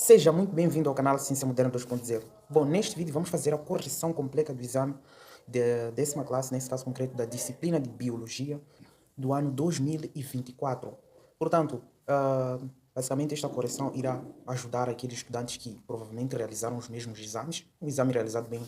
Seja muito bem-vindo ao canal Ciência Moderna 2.0. Bom, neste vídeo vamos fazer a correção completa do exame de 10ª classe, nesse caso concreto da disciplina de Biologia do ano 2024. Portanto, basicamente esta correção irá ajudar aqueles estudantes que provavelmente realizaram os mesmos exames, um exame realizado bem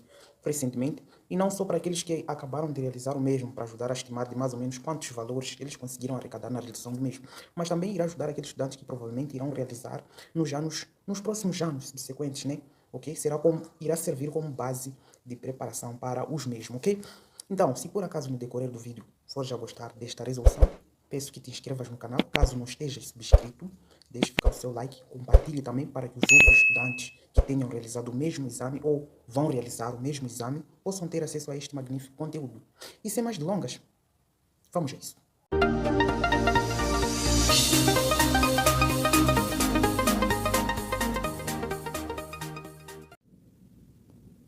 recentemente, e não só para aqueles que acabaram de realizar o mesmo, para ajudar a estimar de mais ou menos quantos valores eles conseguiram arrecadar na realização do mesmo, mas também irá ajudar aqueles estudantes que provavelmente irão realizar nos próximos anos subsequentes, né? Ok? Irá servir como base de preparação para os mesmos, ok? Então, se por acaso no decorrer do vídeo for já gostar desta resolução, peço que te inscrevas no canal, caso não estejas subscrito, deixe ficar o seu like, compartilhe também para que os outros estudantes que tenham realizado o mesmo exame ou vão realizar o mesmo exame possam ter acesso a este magnífico conteúdo. E sem mais delongas, vamos a isso.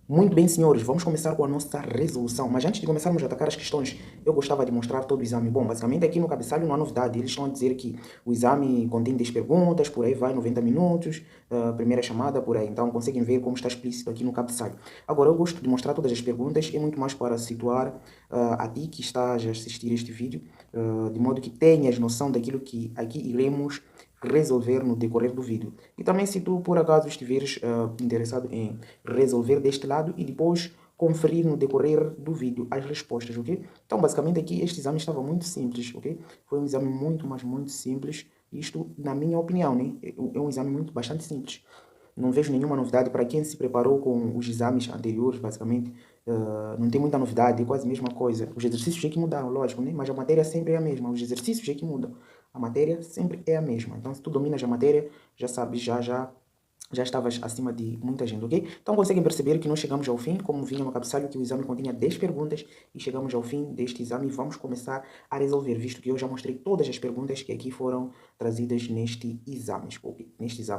Muito bem, senhores, vamos começar com a nossa resolução. Mas antes de começarmos a atacar as questões, eu gostava de mostrar todo o exame. Bom, basicamente aqui no cabeçalho não há novidade. Eles estão a dizer que o exame contém 10 perguntas, por aí vai, 90 minutos, primeira chamada, por aí. Então conseguem ver como está explícito aqui no cabeçalho. Agora, eu gosto de mostrar todas as perguntas e muito mais para situar a ti que estás a assistir este vídeo, de modo que tenhas noção daquilo que aqui iremos resolver no decorrer do vídeo. E também se tu por acaso estiveres interessado em resolver deste lado e depois conferir no decorrer do vídeo as respostas, ok? Então basicamente aqui este exame estava muito simples, ok? Foi um exame muito, mas muito simples, isto na minha opinião, né? É um exame bastante simples. Não vejo nenhuma novidade para quem se preparou com os exames anteriores, basicamente. Não tem muita novidade, é quase a mesma coisa. Os exercícios é que mudam, lógico, né? Mas a matéria sempre é a mesma. Os exercícios é que mudam. A matéria sempre é a mesma. Então, se tu dominas a matéria, já sabes, já estavas acima de muita gente, ok? Então conseguem perceber que nós chegamos ao fim, como vinha no cabeçalho, que o exame continha 10 perguntas e chegamos ao fim deste exame e vamos começar a resolver, visto que eu já mostrei todas as perguntas que aqui foram trazidas neste exame,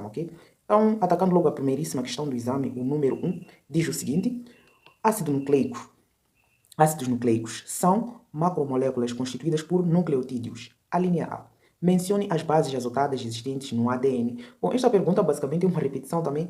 ok? Então, atacando logo a primeiríssima questão do exame, o número 1, diz o seguinte: ácido nucleico. Ácidos nucleicos são macromoléculas constituídas por nucleotídeos. A linha A. Mencione as bases azotadas existentes no ADN. Bom, esta pergunta basicamente é uma repetição também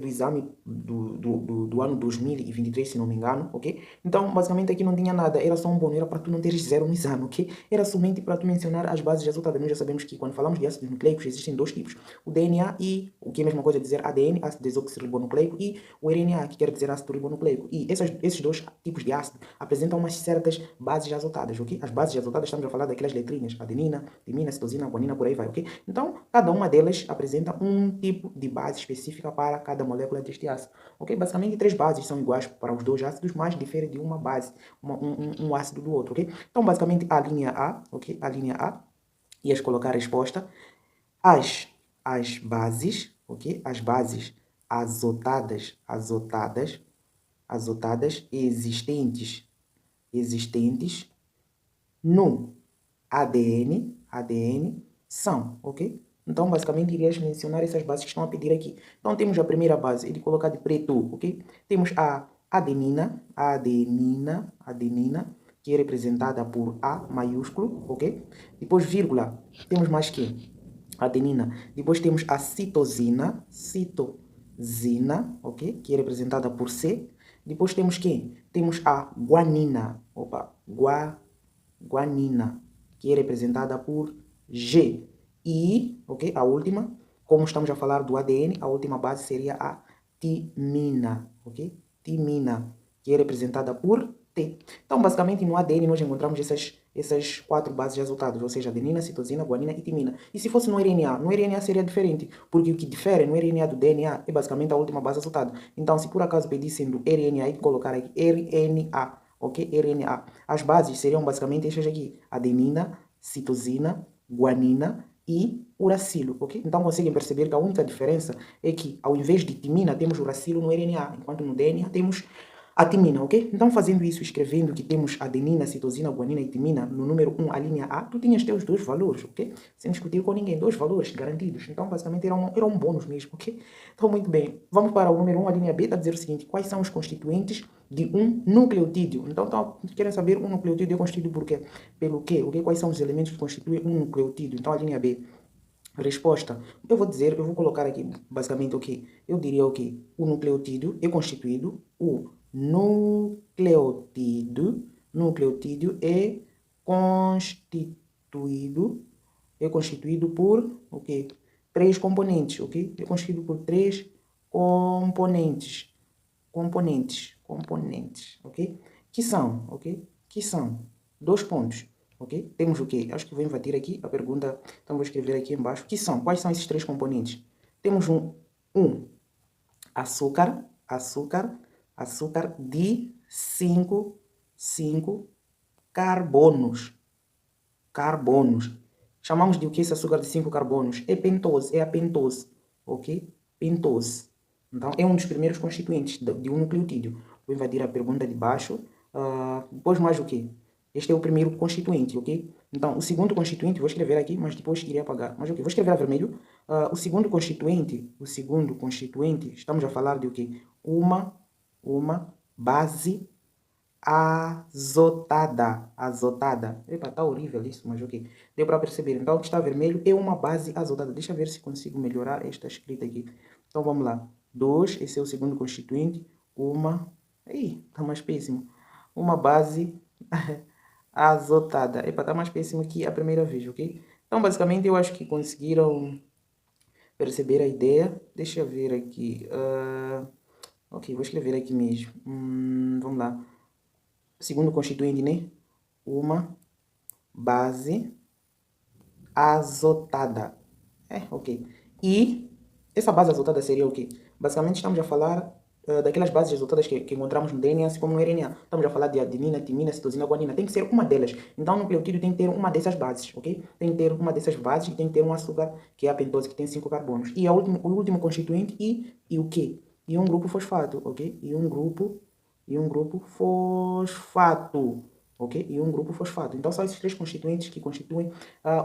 do exame do ano 2023, se não me engano, ok? Então, basicamente aqui não tinha nada, era só um bônus, era para tu não teres zero no exame, ok? Era somente para tu mencionar as bases azotadas. Nós já sabemos que quando falamos de ácidos nucleicos existem dois tipos, o DNA e, o que é a mesma coisa dizer ADN, ácido desoxirribonucleico, e o RNA, que quer dizer ácido ribonucleico. E esses dois tipos de ácido apresentam umas certas bases azotadas, ok? As bases azotadas, estamos a falar daquelas letrinhas, adenina, timina, citosina, guanina, por aí vai, ok? Então, cada uma delas apresenta um tipo de base específica para cada molécula deste ácido, ok? Basicamente, 3 bases são iguais para os dois ácidos, mas diferem de uma base, um ácido do outro, ok? Então, basicamente, a linha A, ok? A linha A, ias colocar a resposta, as bases, ok? As bases azotadas existentes no ADN são, ok? Então, basicamente, irias mencionar essas bases que estão a pedir aqui. Então, temos a primeira base, ele colocar de preto, ok? Temos a adenina, que é representada por A maiúsculo, ok? Depois, vírgula, temos mais que adenina. Depois temos a citosina, ok? Que é representada por C. Depois temos quem? Temos a guanina, guanina, que é representada por G. E, ok, a última, como estamos a falar do ADN, a última base seria a timina, ok? Timina, que é representada por T. Então, basicamente, no ADN nós encontramos essas 4 bases azotadas, ou seja, adenina, citosina, guanina e timina. E se fosse no RNA? No RNA seria diferente, porque o que difere no RNA do DNA é basicamente a última base azotada. Então, se por acaso pedissem do RNA, e colocar aqui RNA, ok? RNA. As bases seriam basicamente estas aqui: adenina, citosina, guanina e uracilo, ok? Então conseguem perceber que a única diferença é que ao invés de timina temos uracilo no RNA, enquanto no DNA temos a timina, ok? Então fazendo isso, escrevendo que temos adenina, citosina, guanina e timina no número 1, a linha A, tu tinhas teus 2 valores, ok? Sem discutir com ninguém, 2 valores garantidos. Então basicamente era um bônus mesmo, ok? Então muito bem, vamos para o número 1, a linha B, está a dizer o seguinte: quais são os constituintes de um nucleotídeo? Então querem saber um nucleotídeo é constituído por quê? Pelo quê? Ok? Quais são os elementos que constituem um nucleotídeo? Então a linha B. Resposta. Eu vou colocar aqui basicamente o que? Eu diria o que? O nucleotídeo é constituído, nucleotídeo constituído, é constituído por o quê? Três componentes, ok? É constituído por três componentes, ok? Que são, ok? Que são dois pontos, ok? Temos o quê? Acho que vou inverter aqui a pergunta, então vou escrever aqui embaixo. Que são? Quais são esses três componentes? Temos um açúcar de 5 carbonos. Chamamos de o que esse açúcar de 5 carbonos? É pentose, é a pentose, ok? Pentose. Então, é um dos primeiros constituintes de um nucleotídeo. Vou invadir a pergunta de baixo. Depois mais o quê? Este é o primeiro constituinte, ok? Então, o segundo constituinte, vou escrever aqui, mas depois irei apagar. Mas ok, vou escrever a vermelho. O segundo constituinte, estamos a falar de o quê? Uma base azotada. Epa, tá horrível isso, mas ok. Deu para perceber. Então, o que está vermelho é uma base azotada. Deixa eu ver se consigo melhorar esta escrita aqui. Então, vamos lá. 2, esse é o segundo constituinte. Uma... Ih, tá mais péssimo. Uma base azotada. Epa, tá mais péssimo que a primeira vez, ok? Então, basicamente, eu acho que conseguiram perceber a ideia. Deixa eu ver aqui. Ok, vou escrever aqui mesmo. Vamos lá. Segundo constituinte, né? Uma base azotada. Ok. E essa base azotada seria o quê? Basicamente estamos a falar daquelas bases azotadas que encontramos no DNA, assim como no RNA. Estamos a falar de adenina, timina, citosina, guanina. Tem que ser uma delas. Então, o nucleotídeo tem que ter uma dessas bases, ok? Tem que ter uma dessas bases e tem que ter um açúcar, que é a pentose, que tem 5 carbonos. E o último constituinte, e o quê? E um grupo fosfato, ok? E um grupo fosfato, ok? E um grupo fosfato. Então, são esses três constituintes que constituem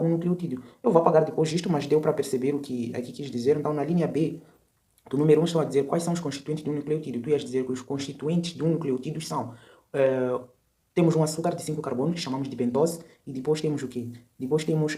um nucleotídeo. Eu vou apagar depois disto, mas deu para perceber o que aqui quis dizer. Então, na linha B, do número 1 estão a dizer quais são os constituintes de um nucleotídeo. Tu ias dizer que os constituintes de um nucleotídeo são... temos um açúcar de 5 carbonos, que chamamos de pentose, e depois temos o quê? Depois temos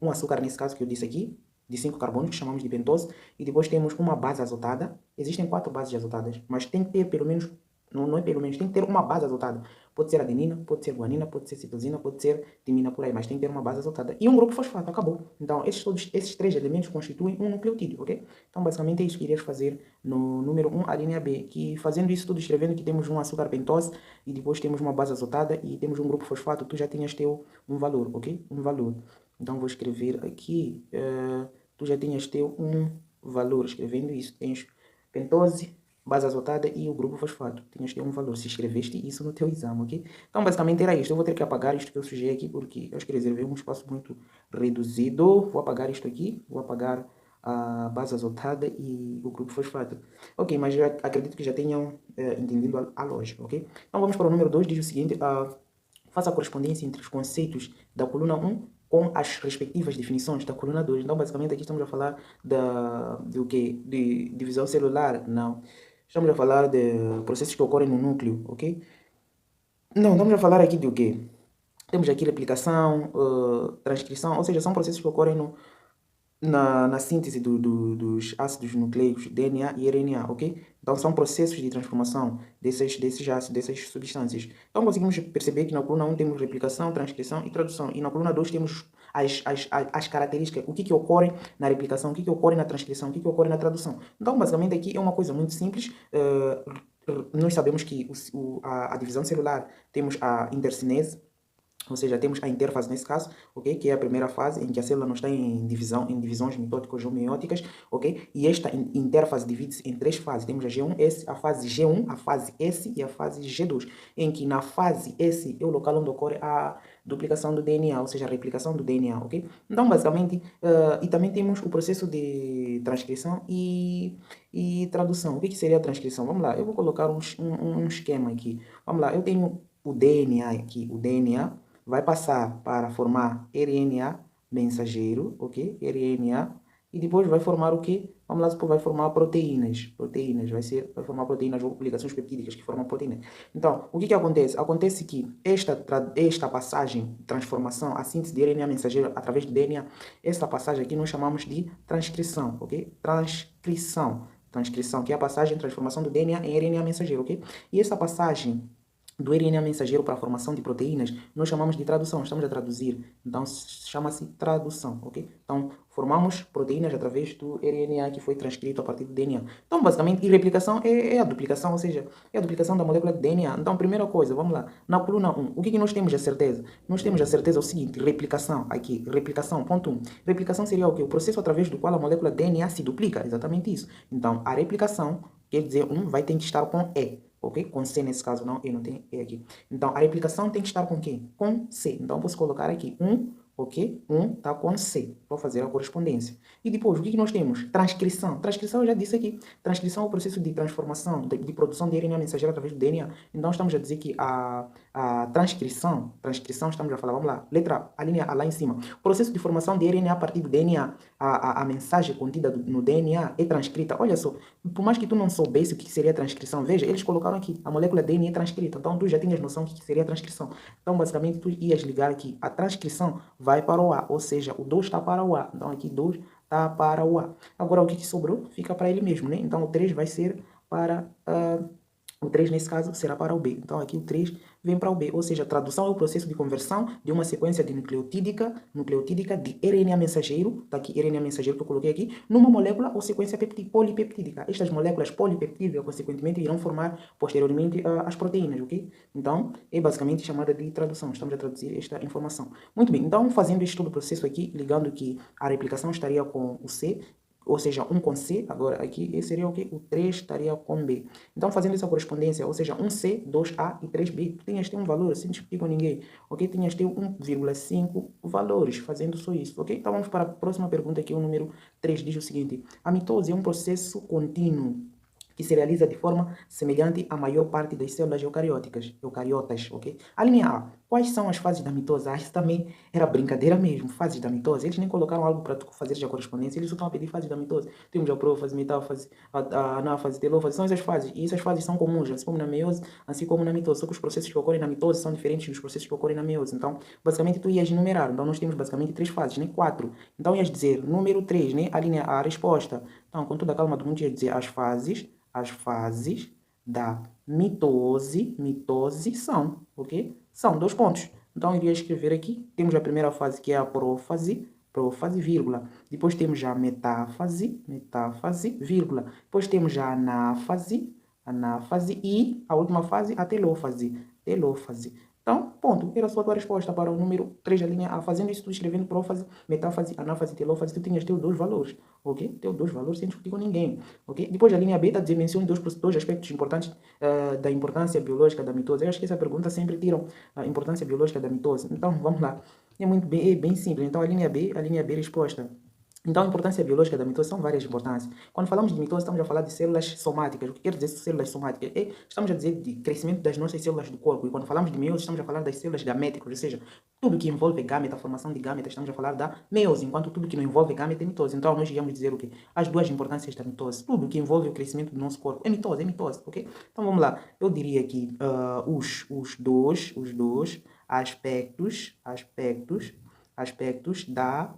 um açúcar, nesse caso que eu disse aqui, de 5 carbonos, que chamamos de pentose, e depois temos uma base azotada. Existem 4 bases azotadas, mas tem que ter pelo menos, não é pelo menos, tem que ter uma base azotada. Pode ser adenina, pode ser guanina, pode ser citosina, pode ser timina, por aí, mas tem que ter uma base azotada. E um grupo fosfato, acabou. Então, esses três elementos constituem um nucleotídeo, ok? Então, basicamente é isso que irias fazer no número 1, a linha B, que fazendo isso tudo, escrevendo que temos um açúcar pentose, e depois temos uma base azotada, e temos um grupo fosfato, tu já tinhas teu um valor, ok? Um valor. Então, vou escrever aqui, tu já tinhas teu um valor, escrevendo isso, tens pentose, base azotada e o grupo fosfato. Tinhas que ter um valor, se escreveste isso no teu exame, ok? Então, basicamente era isto. Eu vou ter que apagar isto que eu sujei aqui, porque eu acho que reservei um espaço muito reduzido. Vou apagar isto aqui, vou apagar a base azotada e o grupo fosfato. Ok, mas eu acredito que já tenham entendido a lógica, ok? Então, vamos para o número 2, diz o seguinte, faça a correspondência entre os conceitos da coluna 1 com as respectivas definições da coluna 2. Então, basicamente, aqui estamos a falar do quê? De divisão celular? Não. Estamos a falar de processos que ocorrem no núcleo, ok? Não, estamos a falar aqui de o quê? Temos aqui replicação, transcrição, ou seja, são processos que ocorrem na síntese dos ácidos nucleicos, DNA e RNA, ok? Então, são processos de transformação desses ácidos, dessas substâncias. Então, conseguimos perceber que na coluna 1 temos replicação, transcrição e tradução. E na coluna 2 temos as características, o que ocorre na replicação, o que ocorre na transcrição, o que ocorre na tradução. Então, basicamente, aqui é uma coisa muito simples. Nós sabemos que a divisão celular, temos a intercinese, ou seja, temos a interfase nesse caso, ok? Que é a primeira fase em que a célula não está em divisões mitóticas ou meióticas, ok? E esta interfase divide-se em 3 fases. Temos a G1S, a fase G1, a fase S e a fase G2. Em que na fase S é o local onde ocorre a duplicação do DNA, ou seja, a replicação do DNA, ok? Então, basicamente, e também temos o processo de transcrição e tradução. O que seria a transcrição? Vamos lá, eu vou colocar um esquema aqui. Vamos lá, eu tenho o DNA aqui, o DNA vai passar para formar RNA mensageiro, ok? RNA, e depois vai formar o que? vamos lá supor, vai formar proteínas. Proteínas, vai formar proteínas ou ligações peptídicas que formam proteínas. Então, o que acontece? Acontece que esta passagem, transformação, a síntese de RNA mensageiro através de DNA, esta passagem aqui nós chamamos de transcrição, ok? Transcrição, que é a passagem, transformação do DNA em RNA mensageiro, ok? E essa passagem do RNA mensageiro para a formação de proteínas, nós chamamos de tradução, estamos a traduzir. Então, chama-se tradução, ok? Então, formamos proteínas através do RNA que foi transcrito a partir do DNA. Então, basicamente, e replicação é a duplicação, ou seja, é a duplicação da molécula de DNA. Então, primeira coisa, vamos lá. Na coluna 1, o que nós temos a certeza? Nós temos a certeza o seguinte, replicação, aqui, replicação, ponto 1. Replicação seria o quê? O processo através do qual a molécula de DNA se duplica, exatamente isso. Então, a replicação, quer dizer, vai ter que estar com E. Ok? Com C nesse caso, não, E não tem E aqui. Então, a replicação tem que estar com quem? Com C. Então, eu posso colocar aqui ok? Está com C. Vou fazer a correspondência. E depois, o que nós temos? Transcrição. Transcrição eu já disse aqui. Transcrição é o processo de transformação, de produção de RNA mensageiro através do DNA. Então, estamos a dizer que a transcrição, estamos a falar, vamos lá, letra A, linha A lá em cima. O processo de formação de RNA a partir do DNA, a mensagem contida no DNA é transcrita. Olha só, por mais que tu não soubesse o que seria transcrição, veja, eles colocaram aqui, a molécula DNA é transcrita. Então, tu já tinhas noção do que seria transcrição. Então, basicamente, tu ias ligar aqui, a transcrição vai para o A, ou seja, o 2 está para o A. Então, aqui 2 está para o A. Agora, o que sobrou fica para ele mesmo, né? Então, o 3 vai ser para... o 3, nesse caso, será para o B. Então, aqui o 3 vem para o B. Ou seja, a tradução é o processo de conversão de uma sequência de nucleotídica de RNA mensageiro, está aqui RNA mensageiro que eu coloquei aqui, numa molécula ou sequência polipeptídica. Estas moléculas polipeptídicas, consequentemente, irão formar posteriormente as proteínas, ok? Então, é basicamente chamada de tradução. Estamos a traduzir esta informação. Muito bem, então, fazendo este todo o processo aqui, ligando que a replicação estaria com o C, ou seja, 1 com C, agora aqui, esse seria o que? O 3 estaria com B. Então, fazendo essa correspondência, ou seja, 1C, 2A e 3B, tu tinhas ter um valor, sem discutir com ninguém, ok? Tinhas ter 1,5 valores, fazendo só isso, ok? Então, vamos para a próxima pergunta, que é o número 3, diz o seguinte: a mitose é um processo contínuo que se realiza de forma semelhante à maior parte das células eucariotas, ok? A linha A, quais são as fases da mitose? Isso também era brincadeira mesmo, fases da mitose. Eles nem colocaram algo para tu fazer a correspondência, eles só estão a pedir fases da mitose. Temos a prófase, metáfase, a anáfase, telófase, são essas fases. E essas fases são comuns, assim como na meiose, assim como na mitose. Só que os processos que ocorrem na mitose são diferentes dos processos que ocorrem na meiose. Então, basicamente, tu ias enumerar. Então, nós temos basicamente 3 fases, né? 4. Então, ias dizer, número 3, né? A linha A, a resposta. Então, com toda a calma do mundo, ias dizer as fases da mitose são, ok? São 2 pontos. Então, eu iria escrever aqui, temos a primeira fase que é a prófase, vírgula. Depois temos a metáfase, vírgula. Depois temos a anáfase, e a última fase, a telófase. Então, ponto. Era só a tua resposta para o número 3 da linha A. Fazendo isso, tu escrevendo prófase, metáfase, anáfase, telófase, tu tinhas teus 2 valores, ok? Teus 2 valores sem discutir com ninguém, ok? Depois a linha B está dizendo, mencione dois aspectos importantes da importância biológica da mitose. Eu acho que essa pergunta sempre tiram a importância biológica da mitose. Então, vamos lá. É bem simples. Então, a linha B, resposta. Então, a importância biológica da mitose são várias importâncias. Quando falamos de mitose, estamos a falar de células somáticas. O que quer dizer células somáticas? Estamos a dizer de crescimento das nossas células do corpo. E quando falamos de meiose, estamos a falar das células gaméticas, ou seja, tudo que envolve gâmeta, a formação de gâmeta, estamos a falar da meiose, enquanto tudo que não envolve gâmeta é mitose. Então, nós íamos dizer o quê? As duas importâncias da mitose. Tudo que envolve o crescimento do nosso corpo é mitose, ok? Então, vamos lá. Eu diria aqui os dois aspectos da...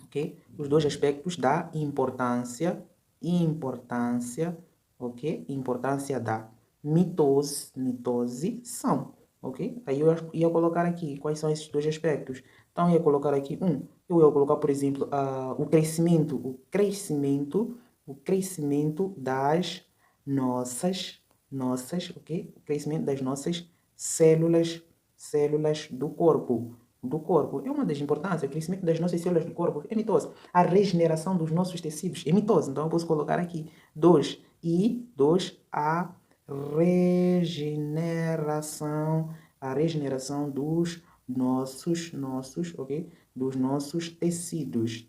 ok? Os 2 aspectos da importância, ok? Importância da mitose são, ok? Aí eu ia colocar aqui quais são esses 2 aspectos. Então, eu ia colocar aqui eu ia colocar, por exemplo, o crescimento das nossas, ok? O crescimento das nossas células do corpo. É uma das importâncias, o crescimento das nossas células do corpo é mitose. A regeneração dos nossos tecidos é mitose. Então, eu posso colocar aqui 2 e 2, a regeneração dos nossos, ok? dos nossos tecidos.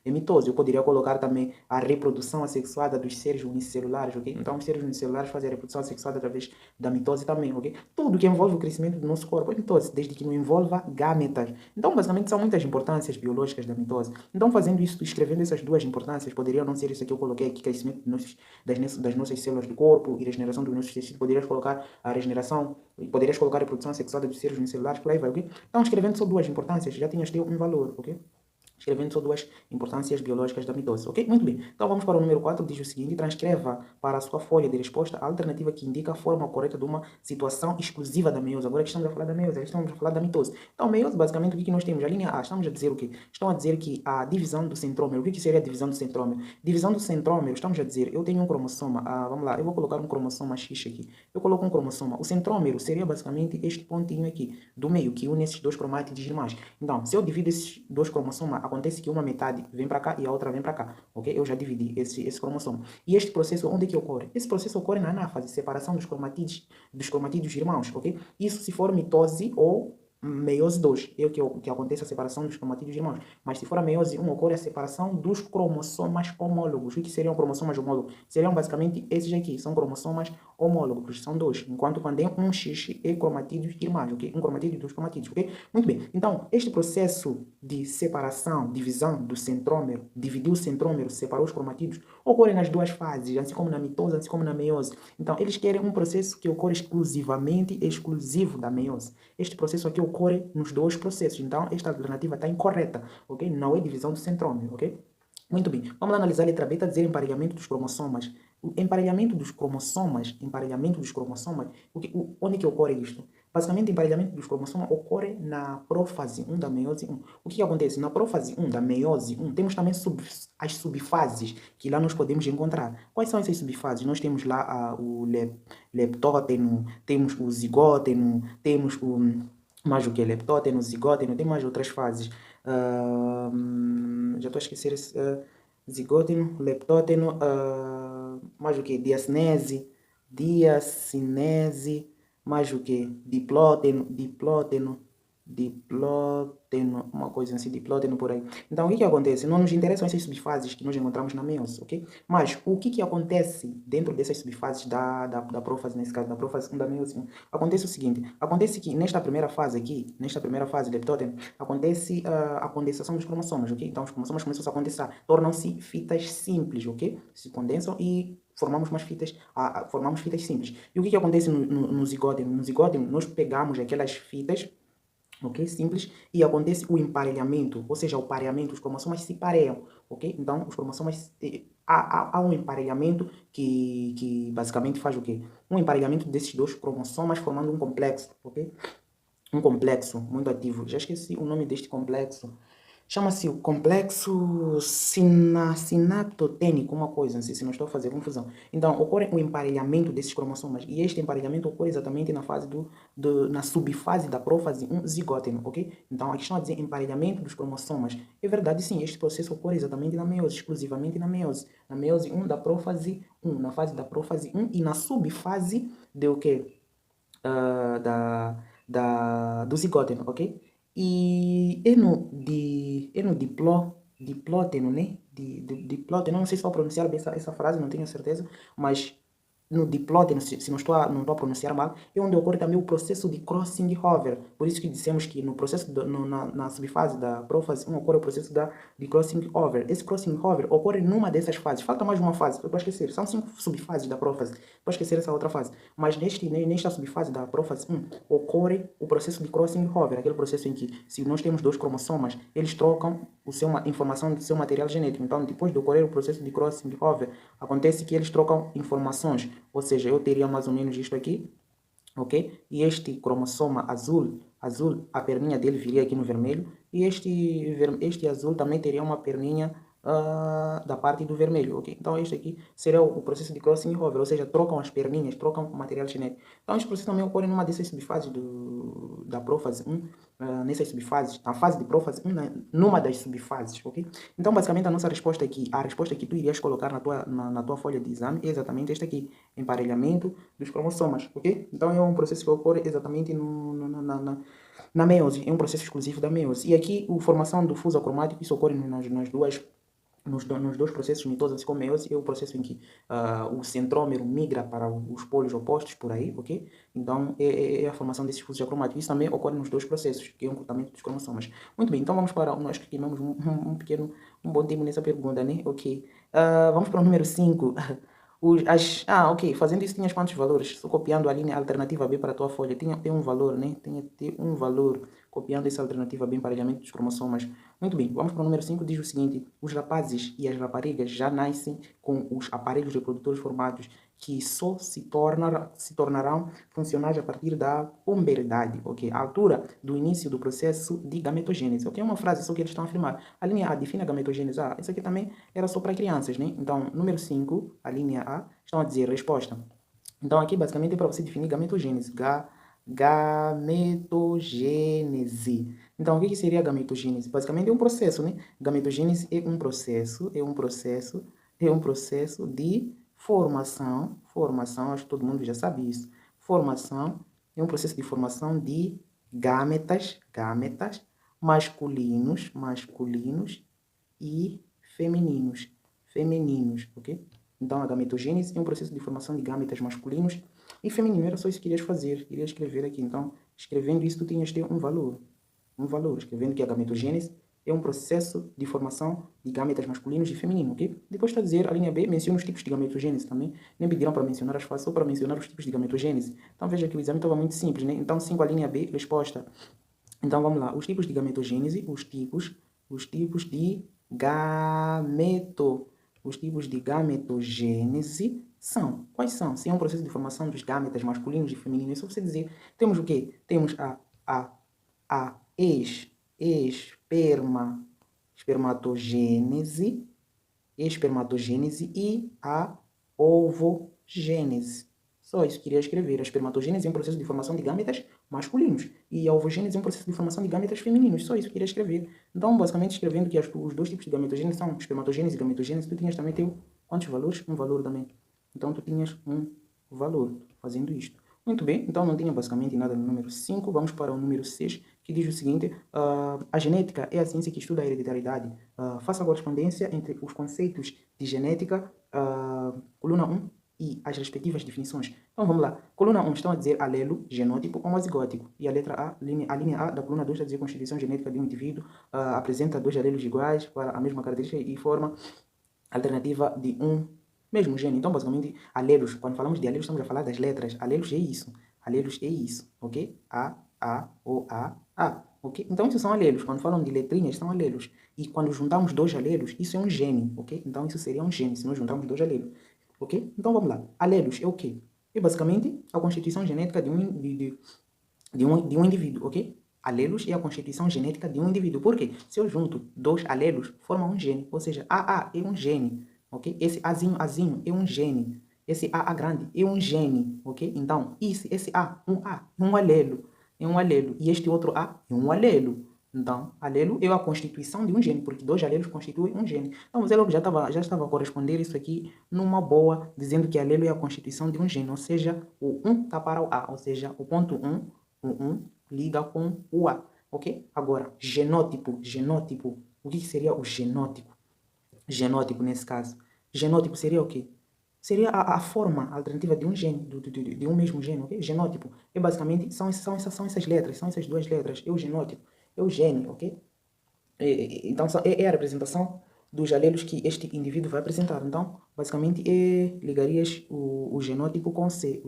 Em mitose, eu poderia colocar também a reprodução assexuada dos seres unicelulares, ok? Então, os seres unicelulares fazem a reprodução assexuada através da mitose também, ok? Tudo que envolve o crescimento do nosso corpo é mitose, desde que não envolva gametas. Então, basicamente, são muitas importâncias biológicas da mitose. Então, fazendo isso, escrevendo essas duas importâncias, poderia não ser isso aqui que eu coloquei aqui, crescimento das nossas células do corpo e regeneração dos nossos tecidos. Poderias colocar a regeneração, poderias colocar a reprodução assexuada dos seres unicelulares, por aí vai, ok? Então, escrevendo só duas importâncias, já tinhas teu um valor, ok? Escrevendo só duas importâncias biológicas da mitose, ok? Muito bem. Então vamos para o número 4, diz o seguinte: transcreva para a sua folha de resposta a alternativa que indica a forma correta de uma situação exclusiva da meiose. Agora que estamos a falar da meiose, agora estamos a falar da mitose. Então, meiose, basicamente, o que nós temos? A linha A, estamos a dizer o quê? Estão a dizer que a divisão do centrômero, o que seria a divisão do centrômero? Divisão do centrômero, estamos a dizer, eu tenho um cromossoma, vamos lá, eu vou colocar um cromossoma X aqui. Eu coloco um cromossoma. O centrômero seria basicamente este pontinho aqui, do meio, que une esses dois cromátides irmãos. Então, se eu divido esses dois cromossomas, acontece que uma metade vem para cá e a outra vem para cá, ok? Eu já dividi esse cromossomo. E este processo, onde é que ocorre? Esse processo ocorre na anáfase, separação dos cromatídeos irmãos, ok? Isso se for mitose ou meiose 2, é o que acontece a separação dos cromatídeos irmãos. Mas se for a meiose 1, ocorre a separação dos cromossomas homólogos. O que seriam cromossomas homólogos? Seriam basicamente esses aqui, são cromossomas homólogos, são dois. Enquanto quando é um X é cromatídeos irmãos, ok? Um cromatídeo e dois cromatídeos, ok? Muito bem. Então, este processo de separação, divisão do centrômero, dividiu o centrômero, separou os cromatídeos, ocorre nas duas fases, assim como na mitose, assim como na meiose. Então, eles querem um processo que ocorre exclusivo da meiose. Este processo aqui ocorre nos dois processos. Então, esta alternativa está incorreta, ok? Não é divisão do centrômero, ok? Muito bem. Vamos lá analisar a letra B, está a dizer emparelhamento dos cromossomas. O emparelhamento dos cromossomas, onde que ocorre isto? Basicamente, o emparelhamento dos cromossomas ocorre na prófase 1 da meiose 1. O que acontece? Na prófase 1 da meiose 1, temos também as subfases, que lá nós podemos encontrar. Quais são essas subfases? Nós temos lá o leptóteno, temos o zigóteno, temos o mais o que? Leptóteno, zigóteno, tem mais outras fases. Já estou a esquecer esse, zigóteno, leptóteno, mais o que? Diacinese, mais o que? Diplóteno, uma coisa assim, diplóteno por aí. Então, o que acontece? Não nos interessam essas subfases que nós encontramos na meiose, ok? Mas, o que acontece dentro dessas subfases da prófase, nesse caso, da prófase 1 da meiose 1? Acontece o seguinte, acontece que nesta primeira fase aqui, leptóteno, acontece a condensação dos cromossomas, ok? Então, os cromossomas começam a condensar, tornam-se fitas simples, ok? Se condensam e formamos fitas simples. E o que acontece no zigóteno? No zigóteno, nós pegamos aquelas fitas, ok? Simples, e acontece o emparelhamento, ou seja, o pareamento, os cromossomas se pareiam, ok? Então, os cromossomas, há um emparelhamento que basicamente faz o quê? Um emparelhamento desses dois cromossomas formando um complexo, ok? Um complexo muito ativo. Já esqueci o nome deste complexo. Chama-se o complexo sinaptotênico, uma coisa, não sei se não estou a fazer confusão. Então, ocorre o emparelhamento desses cromossomas, e este emparelhamento ocorre exatamente na subfase da prófase 1 zigóteno, ok? Então, aqui estão a dizer emparelhamento dos cromossomas. É verdade, sim, este processo ocorre exatamente na meiose, exclusivamente na meiose. Na meiose 1 da prófase 1, na fase da prófase 1 e na subfase de o quê? Do zigóteno, ok? E é no diplóteno, né? Diplóteno, não sei se vou pronunciar bem essa frase, não tenho certeza, mas no diplóteno, se não estou a pronunciar mal, é onde ocorre também o processo de crossing over. Por isso que dissemos que no processo, na subfase da prófase 1, ocorre o processo de crossing over. Esse crossing over ocorre numa dessas fases. Falta mais uma fase, para esquecer. São 5 subfases da prófase, para esquecer essa outra fase. Mas nesta subfase da prófase 1, ocorre o processo de crossing over, aquele processo em que, se nós temos dois cromossomas, eles trocam informação do seu material genético. Então, depois de ocorrer o processo de crossing over, acontece que eles trocam informações. Ou seja, eu teria mais ou menos isto aqui, ok? E este cromossoma azul, a perninha dele viria aqui no vermelho, e este azul também teria uma perninha da parte do vermelho, ok? Então este aqui seria o processo de crossing over, ou seja, trocam as perninhas, trocam o material genético. Então este processo também ocorre numa dessas subfases da prófase 1, nessas subfases, na fase de prófase 1, numa das subfases, ok? Então basicamente a resposta que tu irias colocar na tua folha de exame é exatamente esta aqui, emparelhamento dos cromossomas, ok? Então é um processo que ocorre exatamente Na meiose, é um processo exclusivo da meiose. E aqui, a formação do fuso acromático, isso ocorre nos dois processos mitose, assim como meiose, é o processo em que o centrômero migra para os polos opostos, por aí, ok? Então, é a formação desses fusos acromáticos. Isso também ocorre nos dois processos, que é um encurtamento dos cromossomas. Muito bem, então vamos para, nós que queimamos um bom tempo nessa pergunta, né? Ok. Vamos para o número 5. Ok, fazendo isso tinhas quantos valores? Só copiando a linha alternativa B para a tua folha, tem um valor, né? Tem um valor, copiando essa alternativa B, emparelhamento dos cromossomas. Muito bem, vamos para o número 5, diz o seguinte: os rapazes e as raparigas já nascem com os aparelhos reprodutores formados, que só se tornarão funcionais a partir da puberdade, ok? A altura do início do processo de gametogênese, ok? É uma frase só que eles estão a afirmar. A linha A define a gametogênese. Isso aqui também era só para crianças, né? Então, número 5, a linha A, estão a dizer resposta. Então, aqui basicamente é para você definir gametogênese. Gametogênese. Então, o que seria a gametogênese? Basicamente é um processo, né? Gametogênese é um processo de formação, acho que todo mundo já sabe isso. É um processo de formação de gametas masculinos e femininos, ok? Então, a gametogênese é um processo de formação de gametas masculinos e femininos. Era só isso que irias fazer, iria escrever aqui. Então, escrevendo isso, tu tinhas de ter um valor, escrevendo que a gametogênese é um processo de formação de gametas masculinos e femininos, ok? Depois está a dizer, a linha B, menciona os tipos de gametogênese também. Nem pediram para mencionar as fases, só para mencionar os tipos de gametogênese. Então, veja que o exame estava muito simples, né? Então, 5, a linha B, resposta. Então, vamos lá. Os tipos de gametogênese, os tipos de gametogênese são. Quais são? Se é um processo de formação dos gametas masculinos e femininos, é só você dizer. Temos o quê? Temos a espermatogênese e a ovogênese. Só isso que queria escrever. A espermatogênese é um processo de formação de gametas masculinos e a ovogênese é um processo de formação de gametas femininos. Só isso que queria escrever. Então, basicamente, escrevendo que os dois tipos de gametogênese são espermatogênese e gametogênese, tu tinhas também quantos valores? Um valor também. Então, tu tinhas um valor fazendo isto. Muito bem, então não tinha basicamente nada no número 5. Vamos para o número 6, que diz o seguinte: a genética é a ciência que estuda a hereditariedade. Faça a correspondência entre os conceitos de genética, coluna 1, e as respectivas definições. Então vamos lá. Coluna 1 estão a dizer alelo, genótipo, homozigótico. E a letra A, a linha A da coluna 2 está a dizer constituição genética de um indivíduo, apresenta dois alelos iguais para a mesma característica e forma alternativa de um mesmo gene. Então, basicamente, alelos, quando falamos de alelos, estamos a falar das letras. Alelos é isso, ok? O, A, ok? Então, isso são alelos. Quando falam de letrinhas, são alelos. E quando juntamos dois alelos, isso é um gene, ok? Então, isso seria um gene, se nós juntamos dois alelos, ok? Então, vamos lá. Alelos é o quê? É basicamente a constituição genética de um indivíduo, ok? Alelos é a constituição genética de um indivíduo. Por quê? Se eu junto dois alelos, formam um gene. Ou seja, AA é um gene, ok? Esse Azinho é um gene. Esse AA grande é um gene, ok? Então, esse A é um alelo. É um alelo. E este outro A é um alelo. Então, alelo é a constituição de um gene, porque dois alelos constituem um gene. Então, você logo já estava a corresponder isso aqui numa boa, dizendo que alelo é a constituição de um gene. Ou seja, o 1 está para o A. Ou seja, o ponto 1, o 1 liga com o A, ok? Agora, genótipo. O que seria o genótipo? Genótipo nesse caso. Genótipo seria o quê? Seria a forma alternativa de um gene, de um mesmo gene, ok? Genótipo. É basicamente, são essas letras, são essas duas letras. É o genótipo, é o gene, ok? Então, é a representação dos alelos que este indivíduo vai apresentar. Então, basicamente, ligarias o genótipo com C.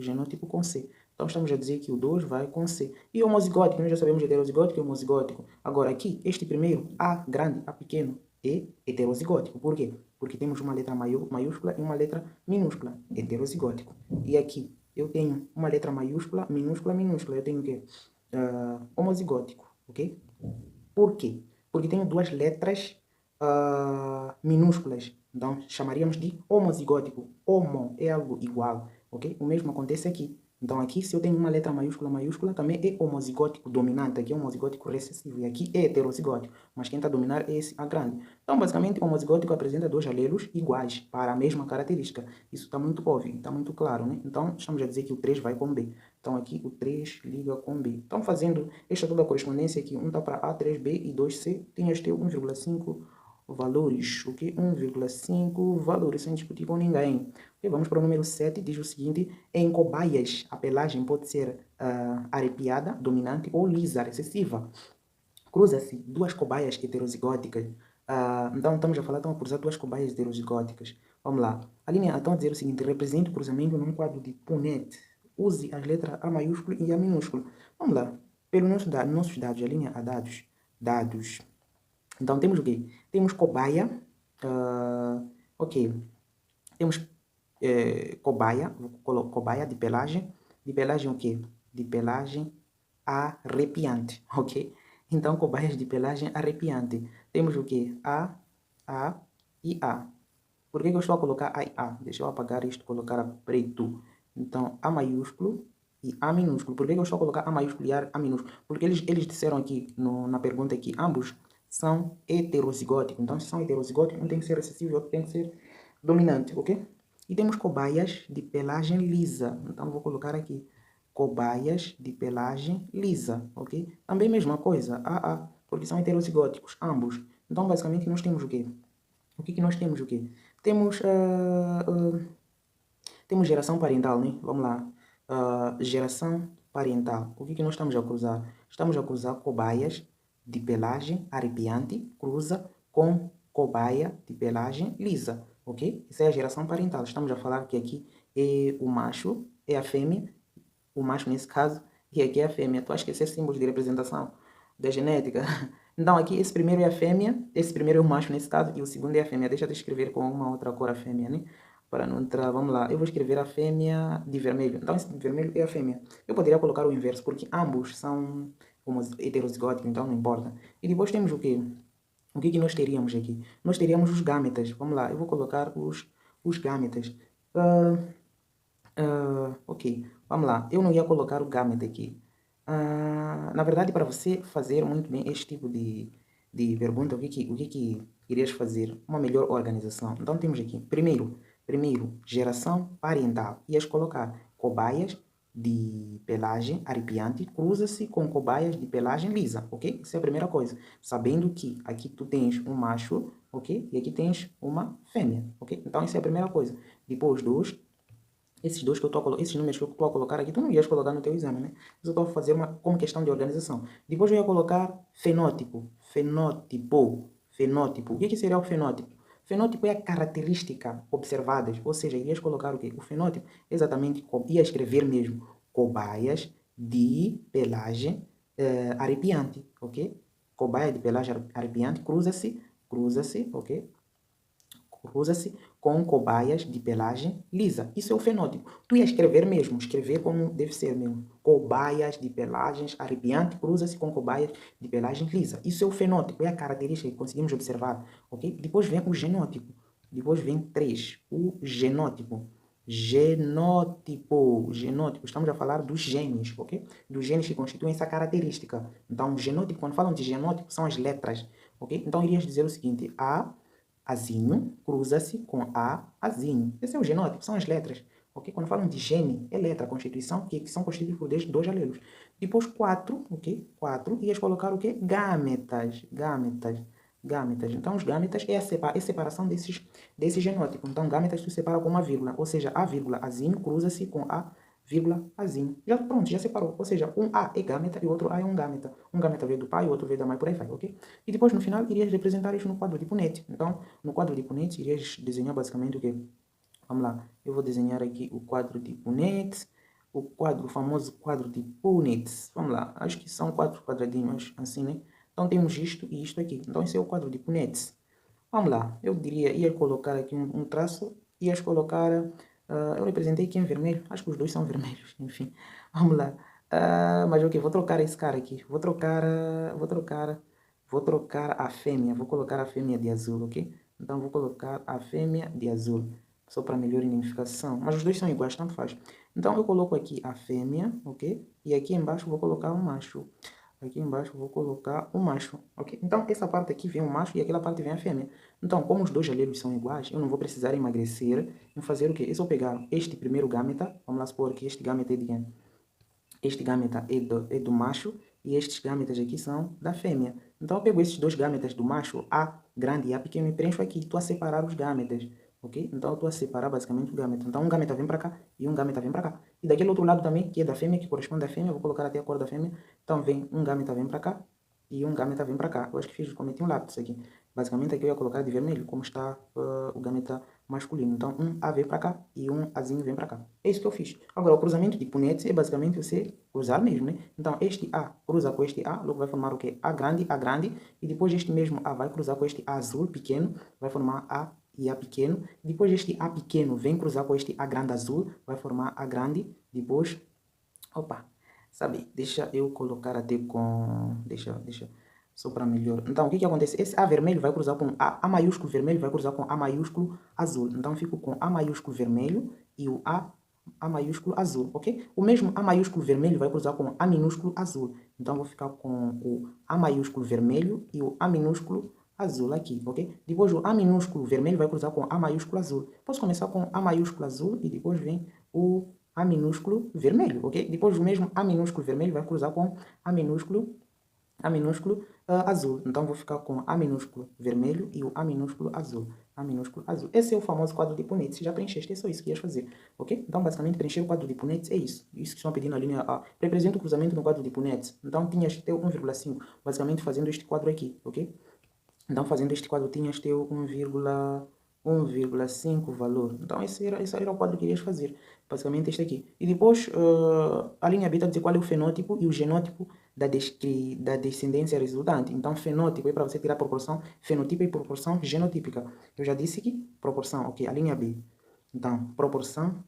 Então, estamos a dizer que o 2 vai com C. E o homozigótico, nós já sabemos heterozigótico e homozigótico. Agora, aqui, este primeiro, A grande, A pequeno, é heterozigótico. Por quê? Porque temos uma letra maiúscula e uma letra minúscula. Heterozigótico. E aqui, eu tenho uma letra maiúscula, minúscula. Eu tenho o quê? Homozigótico, ok? Por quê? Porque tenho duas letras minúsculas. Então, chamaríamos de homozigótico. Homo é algo igual, ok? O mesmo acontece aqui. Então, aqui, se eu tenho uma letra maiúscula, também é homozigótico dominante. Aqui é homozigótico recessivo. E aqui é heterozigótico. Mas quem está a dominar é esse A grande. Então, basicamente, o homozigótico apresenta dois alelos iguais para a mesma característica. Isso está muito óbvio, está muito claro, né? Então, estamos a dizer que o 3 vai com B. Então aqui o 3 liga com B. Então fazendo esta toda a correspondência aqui, 1 está para A, 3B e 2C, tinhas teu 1,5 valores, ok? 1,5 valores, sem discutir com ninguém. Okay, vamos para o número 7, diz o seguinte: em cobaias, a pelagem pode ser arrepiada, dominante ou lisa, recessiva. Cruza-se duas cobaias heterozigóticas. Então estamos a falar, estamos a cruzar duas cobaias heterozigóticas. Vamos lá. A linha A está a dizer o seguinte: represente o cruzamento num quadro de Punnett. Use as letras A maiúsculo e A minúsculo. Vamos lá. Pelo nossos dados, a linha A dados. Dados. Então temos o quê? Temos cobaia. Ok. Temos cobaia. Cobaia de pelagem. De pelagem o quê? De pelagem arrepiante. Ok? Então, cobaias de pelagem arrepiante. Temos o quê? A e A. Por que eu estou a colocar A e A? Deixa eu apagar isto e colocar a preto. Então, A maiúsculo e A minúsculo. Por que eu estou a colocar A maiúsculo e A minúsculo? Porque eles disseram aqui na pergunta que ambos são heterozigóticos. Então, se são heterozigóticos, um tem que ser recessivo e outro tem que ser dominante, ok? E temos cobaias de pelagem lisa. Então, vou colocar aqui cobaias de pelagem lisa, ok? Também mesma coisa, AA, porque são heterozigóticos, ambos. Então, basicamente, nós temos o quê? O que nós temos o quê? Temos, temos geração parental, né? Vamos lá. Geração parental. O que nós estamos a cruzar? Estamos a cruzar cobaias de pelagem arrepiante, cruza com cobaia de pelagem lisa, ok? Essa é a geração parental. Estamos a falar que aqui é o macho, é a fêmea, o macho nesse caso, e aqui é a fêmea. Estou a esquecer símbolos de representação da genética. Então aqui esse primeiro é a fêmea, esse primeiro é o macho nesse caso, e o segundo é a fêmea. Deixa eu escrever com uma outra cor a fêmea, né? Para não entrar, vamos lá. Eu vou escrever a fêmea de vermelho. Então esse de vermelho é a fêmea. Eu poderia colocar o inverso, porque ambos são heterozigóticos, então não importa. E depois temos o quê? O que nós teríamos aqui? Nós teríamos os gametas. Vamos lá, eu vou colocar os gametas. Ok, vamos lá. Eu não ia colocar o gamete aqui. Na verdade, para você fazer muito bem este tipo de pergunta, o que irias fazer? Uma melhor organização. Então, temos aqui, primeiro, geração parental. Ias colocar cobaias de pelagem arrepiante, cruza-se com cobaias de pelagem lisa, ok? Isso é a primeira coisa. Sabendo que aqui tu tens um macho, ok? E aqui tens uma fêmea, ok? Então, isso é a primeira coisa. Depois, esses dois que eu estou esses números que eu estou a colocar aqui, tu não ias colocar no teu exame, né? Mas eu estou a fazer como questão de organização. Depois eu ia colocar fenótipo. Fenótipo. O que seria o fenótipo? Fenótipo é a característica observadas, ou seja, irias colocar o quê? O fenótipo, exatamente, ia escrever mesmo, cobaias de pelagem arrepiante, ok? Cobaia de pelagem arrepiante, cruza-se, ok? Cruza-se com cobaias de pelagem lisa. Isso é o fenótipo. Tu ia escrever mesmo, escrever como deve ser mesmo. Cobaias de pelagens arrepiante, cruza-se com cobaias de pelagem lisa. Isso é o fenótipo, é a característica que conseguimos observar, ok? Depois vem o genótipo. Depois vem 3, o genótipo. Genótipo. Estamos a falar dos genes, ok? Dos genes que constituem essa característica. Então, genótipo, quando falam de genótipo, são as letras, ok? Então, irias dizer o seguinte, azinho cruza-se com azinho. Esse é o genótipo, são as letras. Ok? Quando falam de gene, é letra, constituição, que são constituídos por dois alelos. Depois 4, ok? 4, ias colocar o quê? Gametas. Então, os gametas é a separação desses genótipos. Então, gametas tu separa com uma vírgula, ou seja, a vírgula azinho cruza-se com a vírgula azinho. Já pronto, já separou. Ou seja, um A é gâmeta e o outro A é um gâmeta. Um gâmeta veio do pai, o outro veio da mãe, por aí vai, ok? E depois, no final, irias representar isso no quadro de Punnett. Então, no quadro de Punnett, irias desenhar basicamente o quê? Vamos lá. Eu vou desenhar aqui o quadro de Punnett. O famoso quadro de Punnett. Vamos lá. Acho que são 4 quadradinhos, assim, né? Então, temos isto e isto aqui. Então, esse é o quadro de Punnett. Vamos lá. Eu diria, ia colocar aqui um traço. Ias colocar... eu representei aqui em vermelho. Acho que os dois são vermelhos. Enfim, vamos lá. Mas ok, vou trocar esse cara aqui. Vou trocar a fêmea. Vou colocar a fêmea de azul, ok? Então, vou colocar a fêmea de azul. Só para melhor identificação. Mas os dois são iguais, tanto faz. Então, eu coloco aqui a fêmea, ok? E aqui embaixo vou colocar o macho. Aqui embaixo vou colocar o macho, ok? Então, essa parte aqui vem o macho e aquela parte vem a fêmea. Então, como os dois alelos são iguais, eu não vou precisar emagrecer em fazer o quê? Eu só pegar este primeiro gâmeta, vamos lá supor que este gâmeta é de quem? Este gâmeta é do macho e estes gâmetas aqui são da fêmea. Então eu pego esses dois gâmetas do macho, A grande e A pequeno, e preencho aqui. Estou a separar os gâmetas, ok? Então eu estou a separar basicamente o gâmeta. Então um gâmeta vem para cá e um gâmeta vem para cá. E daquele outro lado também, que é da fêmea, que corresponde à fêmea, vou colocar até a cor da fêmea. Então vem um gâmeta vem para cá e um gâmeta vem para cá. Eu acho que cometi um lápis aqui. Basicamente aqui eu ia colocar de vermelho, como está o gâmeta masculino. Então um A vem para cá e um Azinho vem para cá. É isso que eu fiz. Agora o cruzamento de punetes é basicamente você cruzar mesmo, né? Então este A cruza com este A, logo vai formar o quê? A grande, e depois este mesmo A vai cruzar com este A azul pequeno, vai formar A e A pequeno. Depois este A pequeno vem cruzar com este A grande azul, vai formar A grande. Depois, opa, sabe, deixa eu colocar até com... Deixa, só para melhor. Então, o que acontece? Esse A vermelho vai cruzar com A maiúsculo vermelho, vai cruzar com A maiúsculo azul. Então, fico com A maiúsculo vermelho e o A maiúsculo azul, ok? O mesmo A maiúsculo vermelho vai cruzar com A minúsculo azul. Então, vou ficar com o A maiúsculo vermelho e o A minúsculo azul aqui, ok? Depois, o A minúsculo vermelho vai cruzar com A maiúsculo azul. Posso começar com A maiúsculo azul e depois vem o A minúsculo vermelho, ok? Depois, o mesmo A minúsculo vermelho vai cruzar com A minúsculo azul. Então, vou ficar com A minúsculo vermelho e o A minúsculo azul. A minúsculo azul. Esse é o famoso quadro de Punnett. Se já preencheste, é só isso que ias fazer. Ok? Então, basicamente, preencher o quadro de Punnett é isso. Isso que estão pedindo na linha A. Representa o cruzamento no quadro de Punnett. Então, tinhas teu 1,5. Basicamente, fazendo este quadro aqui. Ok? Então, fazendo este quadro, tinhas teu 1,5 valor. Então, esse era o quadro que irias fazer. Basicamente, este aqui. E depois, a linha B está a dizer qual é o fenótipo e o genótipo da descendência resultante. Então, fenótipo é para você tirar a proporção fenotipo e proporção genotípica. Eu já disse que proporção, ok, a linha B. Então, proporção.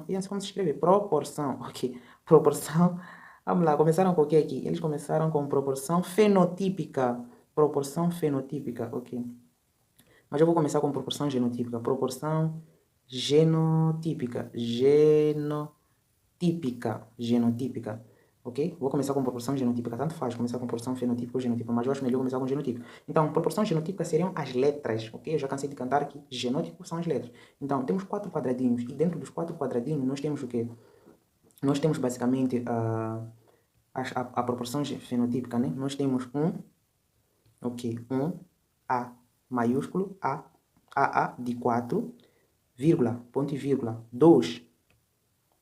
E assim como se escreve? Proporção, ok. Proporção. Vamos lá, começaram com o que aqui? Eles começaram com proporção fenotípica. Proporção fenotípica, ok. Mas eu vou começar com proporção genotípica. Proporção genotípica. Genotípica. Ok? Vou começar com proporção genotípica. Tanto faz começar com proporção fenotípica ou genotípica, mas eu acho melhor começar com genotípica. Então, proporção genotípica seriam as letras, ok? Eu já cansei de cantar aqui. Genótipo são as letras. Então, temos 4 quadradinhos. E dentro dos 4 quadradinhos, nós temos o quê? Nós temos basicamente a proporção fenotípica, né? Nós temos ok, A maiúsculo, A de 4, vírgula, ponto e vírgula, 2.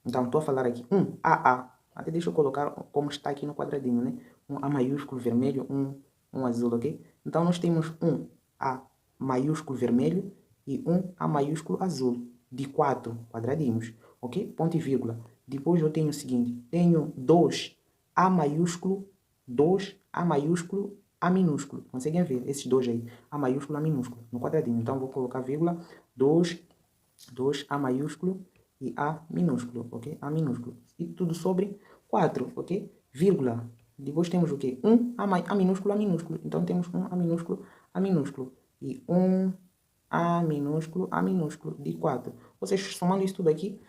Então, estou a falar aqui, AA. Até deixa eu colocar como está aqui no quadradinho, né? Um A maiúsculo vermelho, um azul, ok? Então, nós temos um A maiúsculo vermelho e um A maiúsculo azul, de 4 quadradinhos, ok? Ponto e vírgula. Depois eu tenho o seguinte, tenho 2 A maiúsculo, 2 A maiúsculo, A minúsculo. Conseguem ver esses dois aí? A maiúsculo, A minúsculo, no quadradinho. Então, vou colocar vírgula, 2 A maiúsculo e A minúsculo, ok? A minúsculo. E tudo sobre 4, ok? Vírgula. Depois temos o quê? A minúsculo, A minúsculo. Então, temos A minúsculo, A minúsculo. E A minúsculo, de 4. Ou seja, somando isso tudo aqui,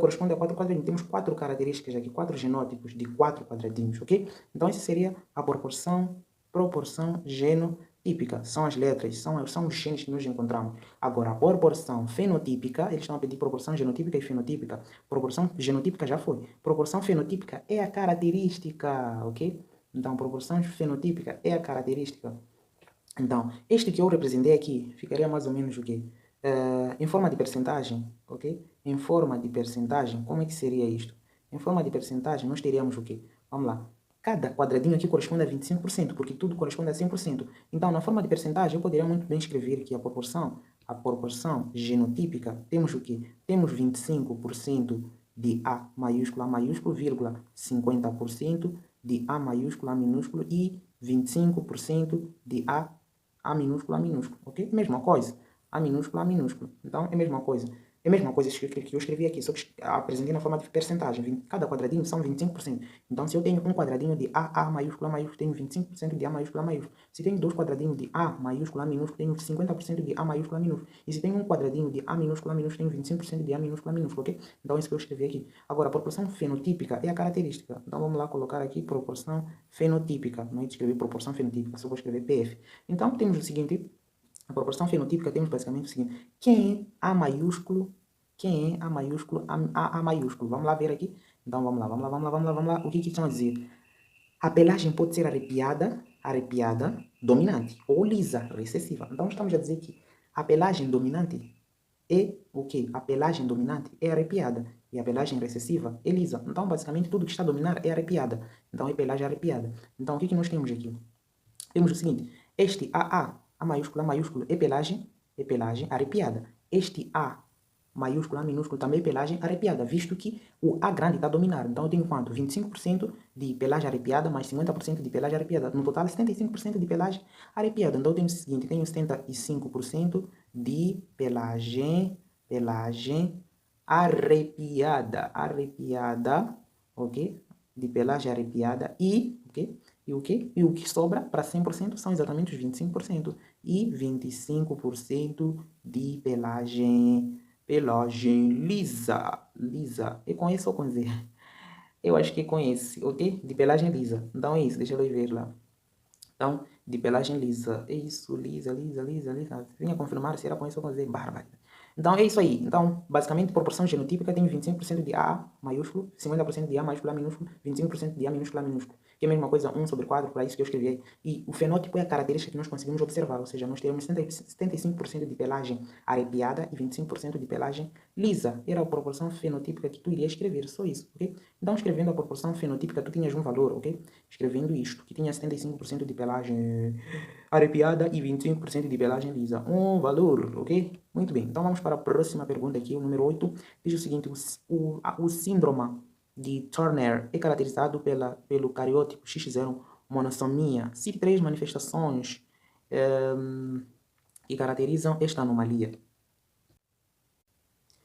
corresponde a 4 quadradinhos. Temos 4 características aqui, 4 genótipos de 4 quadradinhos, ok? Então, essa seria a proporção genotípica. São as letras, são os genes que nós encontramos. Agora, a proporção fenotípica, eles estão a pedir proporção genotípica e fenotípica. Proporção genotípica já foi. Proporção fenotípica é a característica, ok? Então, proporção fenotípica é a característica. Então, este que eu representei aqui ficaria mais ou menos o quê? Em forma de percentagem, ok? Em forma de percentagem, como é que seria isto? Em forma de percentagem, nós teríamos o quê? Vamos lá. Cada quadradinho aqui corresponde a 25%, porque tudo corresponde a 100%. Então, na forma de percentagem, eu poderia muito bem escrever que a proporção genotípica, temos o quê? Temos 25% de A maiúsculo, vírgula, 50% de A maiúsculo, A minúsculo e 25% de A minúsculo, ok? Mesma coisa. A minúsculo, A minúsculo. Então, é a mesma coisa. É a mesma coisa que eu escrevi aqui, só que apresentei na forma de percentagem. Cada quadradinho são 25%. Então, se eu tenho um quadradinho de A maiúsculo, tenho 25% de A maiúsculo, A maiúsculo. Se tenho dois quadradinhos de A maiúsculo, A minúsculo, tenho 50% de A maiúsculo, A minúsculo. E se tenho um quadradinho de A minúsculo, tenho 25% de A minúsculo, A minúsculo, ok? Então, é isso que eu escrevi aqui. Agora, a proporção fenotípica é a característica. Então, vamos lá colocar aqui proporção fenotípica. Não é de escrever proporção fenotípica, só vou escrever PF. Então, temos o seguinte... A proporção fenotípica temos basicamente o seguinte. Quem é A maiúsculo quem é A maiúsculo, A maiúsculo. Vamos lá ver aqui. Então vamos lá, vamos lá, vamos lá, vamos lá, vamos lá. O que estão a dizer? A pelagem pode ser arrepiada, dominante, ou lisa, recessiva. Então estamos a dizer que a pelagem dominante é o quê? A pelagem dominante é arrepiada e a pelagem recessiva é lisa. Então, basicamente, tudo que está a dominar é arrepiada. Então, é pelagem arrepiada. Então, o que nós temos aqui? Temos o seguinte, este A maiúsculo é pelagem arrepiada. Este A maiúsculo, A minúsculo também é pelagem arrepiada, visto que o A grande está a dominar. Então eu tenho quanto? 25% de pelagem arrepiada mais 50% de pelagem arrepiada. No total, 75% de pelagem arrepiada. Então eu tenho o seguinte, tenho 75% de pelagem arrepiada, ok? De pelagem arrepiada e, ok? E o quê? E o que sobra para 100% são exatamente os 25%. E 25% de pelagem lisa. É com esse ou com Z? Eu acho que é com esse, ok? De pelagem lisa. Então é isso, deixa eu ver lá. Então, de pelagem lisa. É isso, lisa. Venha confirmar se era com isso ou com Z. Bárbaro. Então é isso aí. Então, basicamente, proporção genotípica tem 25% de A maiúsculo, 50% de A maiúsculo, A minúsculo, 25% de A minúsculo, A minúsculo. Que é a mesma coisa, 1/4, para isso que eu escrevi aí. E o fenótipo é a característica que nós conseguimos observar, ou seja, nós temos 75% de pelagem arrepiada e 25% de pelagem lisa. Era a proporção fenotípica que tu irias escrever, só isso, ok? Então, escrevendo a proporção fenotípica, tu tinhas um valor, ok? Escrevendo isto, que tinha 75% de pelagem arrepiada e 25% de pelagem lisa. Um valor, ok? Muito bem, então vamos para a próxima pergunta aqui, o número 8. Diz o seguinte, o síndrome de Turner é caracterizado pelo cariótipo X0 monossomia. Cite 3 manifestações que caracterizam esta anomalia.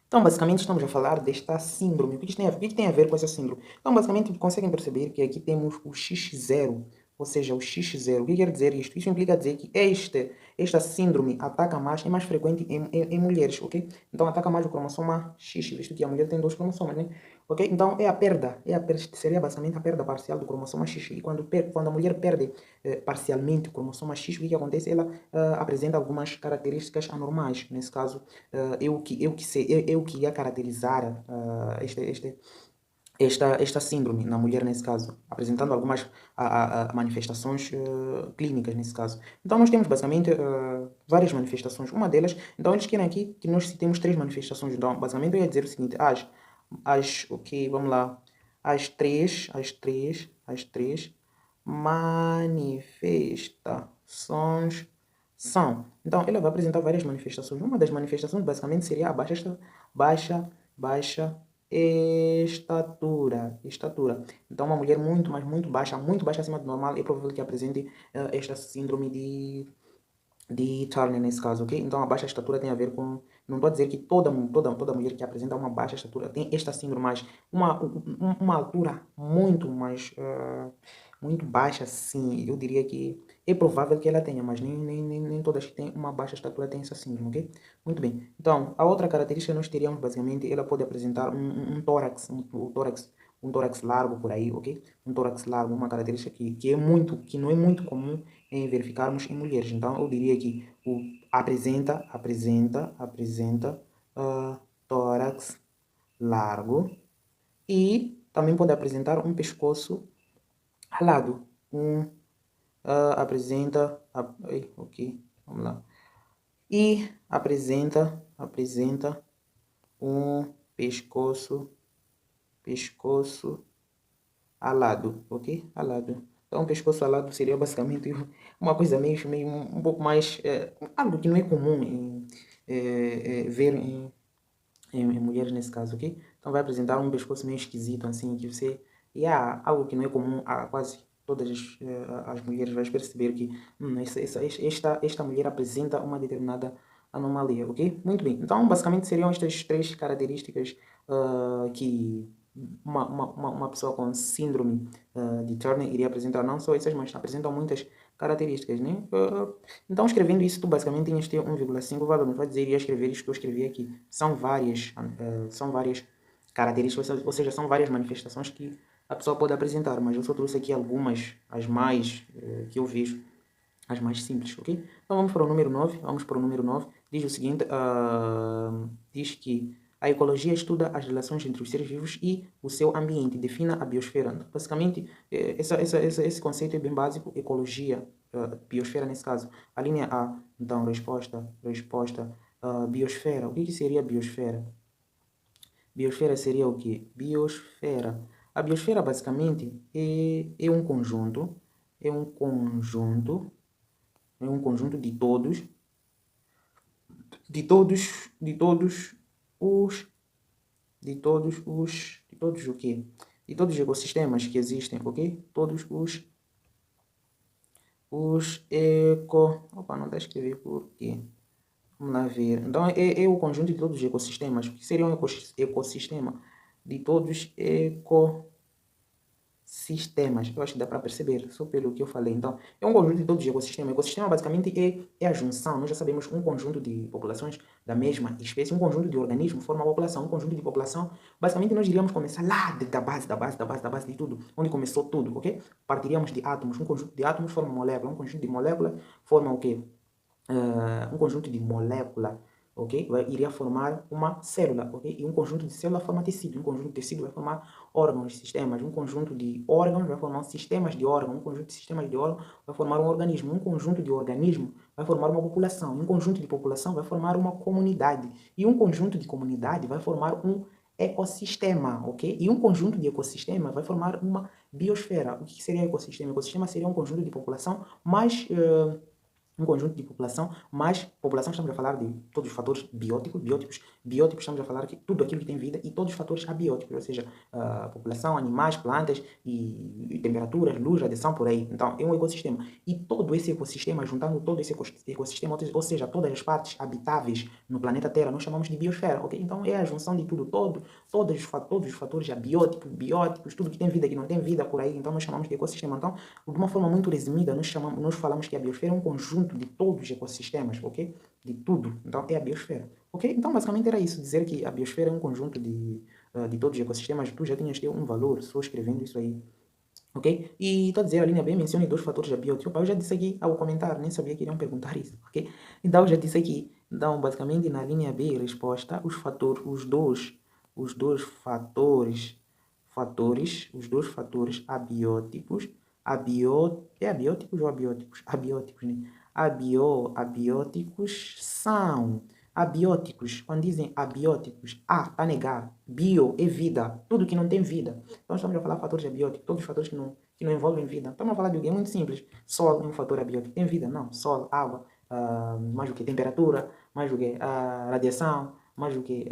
Então, basicamente, estamos a falar desta síndrome. O que tem a ver com essa síndrome? Então, basicamente, conseguem perceber que aqui temos o X0, ou seja, o X0. O que quer dizer isto? Isso implica dizer que esta síndrome ataca mais, é mais frequente em mulheres, ok? Então, ataca mais o cromossoma X, visto que a mulher tem 2 cromossomas, né? Ok? Então, seria basicamente a perda parcial do cromossoma X. E quando a mulher perde parcialmente o cromossoma X, o que acontece? Ela apresenta algumas características anormais. Nesse caso, eu que ia caracterizar esta síndrome na mulher, nesse caso, apresentando algumas manifestações clínicas, nesse caso. Então, nós temos basicamente várias manifestações. Uma delas, então, eles querem aqui que nós citemos 3 manifestações. Então, basicamente, eu ia dizer o seguinte: ok, vamos lá, as três manifestações são. Então, ela vai apresentar várias manifestações. Uma das manifestações, basicamente, seria a baixa estatura. Então, uma mulher muito baixa acima do normal, é provável que apresente esta síndrome de Turner nesse caso, ok? Então, a baixa estatura tem a ver com... Não estou a dizer que toda mulher que apresenta uma baixa estatura tem esta síndrome, mas uma altura muito baixa, sim. Eu diria que é provável que ela tenha, mas nem todas que têm uma baixa estatura têm essa síndrome, ok? Muito bem. Então, a outra característica nós teríamos, basicamente, ela pode apresentar um tórax, um tórax largo por aí, ok? Um tórax largo, uma característica que não é muito comum em verificarmos em mulheres. Então, eu diria que apresenta tórax largo e também pode apresentar um pescoço ralado. Ok, vamos lá. E apresenta um pescoço alado, ok? Alado. Então, pescoço alado seria basicamente uma coisa meio um pouco mais, algo que não é comum ver em mulheres nesse caso, ok? Então vai apresentar um pescoço meio esquisito, assim, que você... E há algo que não é comum a quase todas as mulheres, vais perceber que esta mulher apresenta uma determinada anomalia, ok? Muito bem. Então, basicamente, seriam estas 3 características que uma pessoa com síndrome de Turner iria apresentar. Não só essas, mas apresentam muitas características, né? Então, escrevendo isso, tu basicamente tinhas de ter 1,5 valor. Não vai dizer, iria escrever isto que eu escrevi aqui. São várias características, ou seja, são várias manifestações que a pessoa pode apresentar, mas eu só trouxe aqui algumas, as mais que eu vejo, as mais simples, ok? Então vamos para o número 9, Diz o seguinte, diz que A ecologia estuda as relações entre os seres vivos e o seu ambiente, defina a biosfera. Então, basicamente, esse conceito é bem básico, ecologia, biosfera nesse caso. A linha A, então, resposta, biosfera. O que seria biosfera? Biosfera seria o quê? Biosfera. A biosfera, basicamente, é um conjunto, é um conjunto, é um conjunto de todos os, de todos o quê? De todos os ecossistemas que existem, ok? Todos Opa, não está escrever por quê? Vamos lá ver. Então, é o conjunto de todos os ecossistemas. O que seria um ecossistema? De todos os ecossistemas. Eu acho que dá para perceber, só pelo que eu falei. Então, é um conjunto de todos os ecossistemas. O ecossistema, basicamente, é a junção. Nós já sabemos um conjunto de populações da mesma espécie, um conjunto de organismos forma a população. Um conjunto de população, basicamente, nós iríamos começar lá da base de tudo, onde começou tudo, ok? Partiríamos de átomos. Um conjunto de átomos forma molécula. Um conjunto de moléculas forma o quê? Um conjunto de molécula, ok? Iria formar uma célula, ok? E um conjunto de célula forma tecido. Um conjunto de tecido vai formar órgãos, sistemas. Um conjunto de órgãos vai formar sistemas de órgãos. Um conjunto de sistemas de órgãos vai formar um organismo. Um conjunto de organismo vai formar uma população. Um conjunto de população vai formar uma comunidade. E um conjunto de comunidade vai formar um ecossistema, ok? E um conjunto de ecossistema vai formar uma biosfera. O que seria ecossistema? Ecossistema seria um conjunto de população mais um conjunto de população, mas população estamos a falar de todos os fatores bióticos estamos a falar que tudo aquilo que tem vida e todos os fatores abióticos, ou seja, população, animais, plantas e temperaturas, luz, radiação, por aí. Então, é um ecossistema. E todo esse ecossistema, juntando todo esse ecossistema, ou seja, todas as partes habitáveis no planeta Terra, nós chamamos de biosfera, ok? Então, é a junção de tudo, todos os fatores abióticos, bióticos, tudo que tem vida, que não tem vida por aí, então nós chamamos de ecossistema. Então, de uma forma muito resumida, nós falamos que a biosfera é um conjunto de todos os ecossistemas, ok? De tudo. Então, é a biosfera, ok? Então, basicamente era isso, dizer que a biosfera é um conjunto de todos os ecossistemas. Tu já tinhas um valor só escrevendo isso aí, ok? E está a dizer, a linha B menciona dois fatores abióticos. Opa, eu já disse aqui ao comentar, nem sabia que iriam perguntar isso, ok? Então, eu já disse aqui. Então, basicamente, na linha B, resposta, os dois fatores abióticos, é abióticos ou abióticos? Abióticos, né? Abióticos são abióticos. Quando dizem abióticos, a negar, bio é vida, tudo que não tem vida. Então estamos a falar de fatores abióticos, todos os fatores que não envolvem vida. Estamos a falar de alguém muito simples. Sol é um fator abiótico, tem vida? Não. Sol, água, mais o que? Temperatura, mais o que? Radiação, mais o que?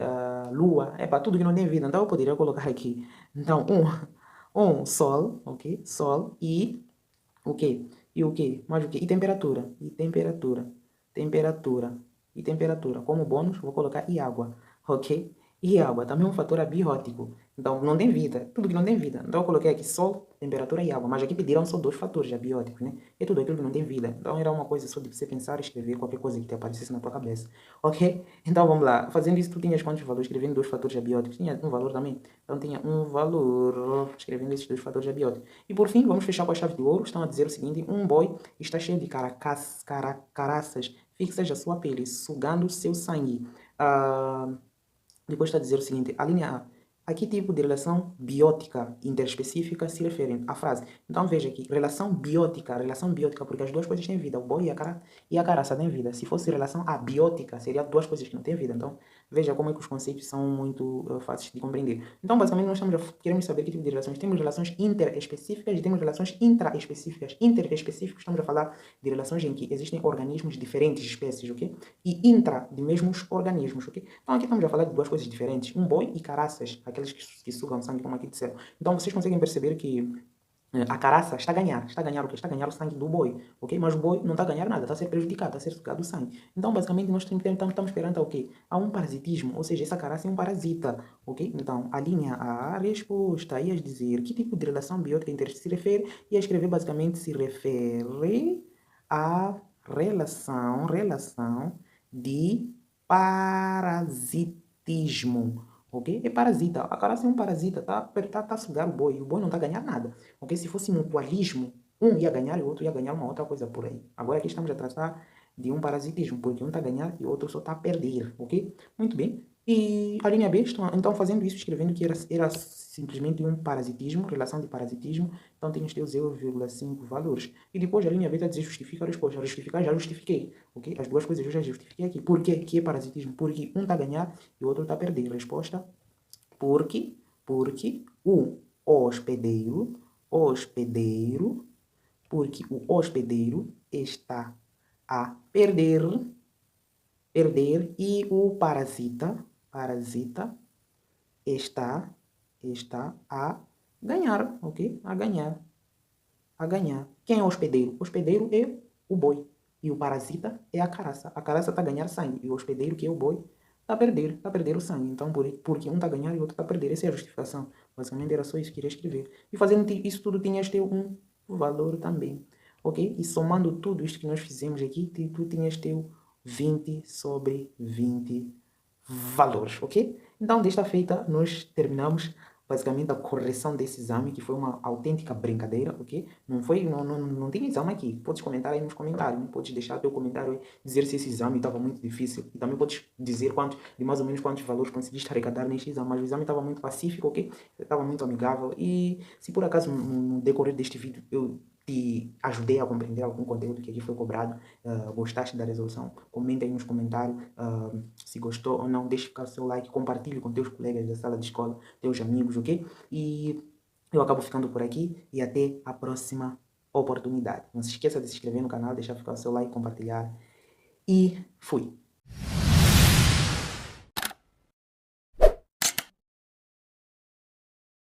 Lua, é para tudo que não tem vida. Então eu poderia colocar aqui. Então, um sol, ok? Sol e o quê? E o quê? Mais o quê? E temperatura. E temperatura. Temperatura. E temperatura. Como bônus, vou colocar e água. Ok? E água também é um fator abiótico. Então, não tem vida. Tudo que não tem vida. Então, eu coloquei aqui sol, temperatura e água. Mas aqui pediram só dois fatores abióticos, né? É tudo aquilo que não tem vida. Então, era uma coisa só de você pensar e escrever qualquer coisa que te aparecesse na tua cabeça. Ok? Então, vamos lá. Fazendo isso, tu tinhas quantos valores? Escrevendo dois fatores abióticos. Tinha um valor também. Então, tinha um valor escrevendo esses dois fatores abióticos. E, por fim, vamos fechar com a chave de ouro. Estão a dizer o seguinte. Um boi está cheio de caraças fixas à sua pele, sugando seu sangue. Depois está a dizer o seguinte, a linha A. A que tipo de relação biótica interespecífica se refere a frase? Então veja aqui, relação biótica, porque as duas coisas têm vida, o boi e a caraça têm vida. Se fosse relação abiótica, seriam duas coisas que não têm vida. Então veja como é que os conceitos são muito fáceis de compreender. Então basicamente nós queremos saber que tipo de relações. Temos relações interespecíficas e temos relações intraespecíficas. Interespecíficos, estamos a falar de relações em que existem organismos de diferentes espécies, ok? E intra, de mesmos organismos, ok? Então aqui estamos a falar de duas coisas diferentes, um boi e caraças, aqueles que sugam sangue, como aqui disseram. Então vocês conseguem perceber que a caraça está a ganhar o quê? Está a ganhar o sangue do boi, ok? Mas o boi não está a ganhar nada, está a ser prejudicado, está a ser sugado o sangue. Então basicamente nós estamos perante ao quê? A um parasitismo, ou seja, essa caraça é um parasita, ok? Então a linha A, resposta, ia dizer que tipo de relação biótica se refere, ia escrever basicamente se refere à relação de parasitismo, ok? É parasita. A caraça é um parasita, tá a sugar o boi não está a ganhar nada, ok? Se fosse mutualismo, um ia ganhar e o outro ia ganhar uma outra coisa por aí. Agora aqui estamos a tratar de um parasitismo, porque um está a ganhar e o outro só está a perder, ok? Muito bem. E a linha B, então fazendo isso, escrevendo que era simplesmente um parasitismo, relação de parasitismo, então tem os teus 0,5 valores. E depois a linha B está a dizer justifica a resposta. Justificar, já justifiquei, ok? As duas coisas eu já justifiquei aqui. Por quê que é parasitismo? Porque um está a ganhar e o outro está a perder. Resposta, porque o hospedeiro, porque o hospedeiro está a perder e o parasita está, está a ganhar, ok? A ganhar. Quem é o hospedeiro? O hospedeiro é o boi e o parasita é a caraça. A caraça está a ganhar sangue e o hospedeiro, que é o boi, está a perder o sangue. Então, porque um está a ganhar e o outro está a perder. Essa é a justificação. Basicamente era só isso que eu queria escrever. E fazendo isso tudo, tinhas ter um valor também, ok? E somando tudo isto que nós fizemos aqui, tu tinhas teu 20 sobre 20 valores, ok? Então, desta feita, nós terminamos basicamente a correção desse exame, que foi uma autêntica brincadeira, ok? Não tem exame aqui. Podes comentar aí nos comentários, podes deixar teu comentário aí, dizer se esse exame estava muito difícil. E também podes dizer de mais ou menos quantos valores conseguiste arrecadar neste exame. Mas o exame estava muito pacífico, ok? Estava muito amigável. E se por acaso no decorrer deste vídeo eu te ajudei a compreender algum conteúdo que aqui foi cobrado, gostaste da resolução, comenta aí nos comentários se gostou ou não, deixe ficar o seu like, compartilhe com teus colegas da sala de escola, teus amigos, ok? E eu acabo ficando por aqui e até a próxima oportunidade. Não se esqueça de se inscrever no canal, deixar ficar o seu like, compartilhar e fui!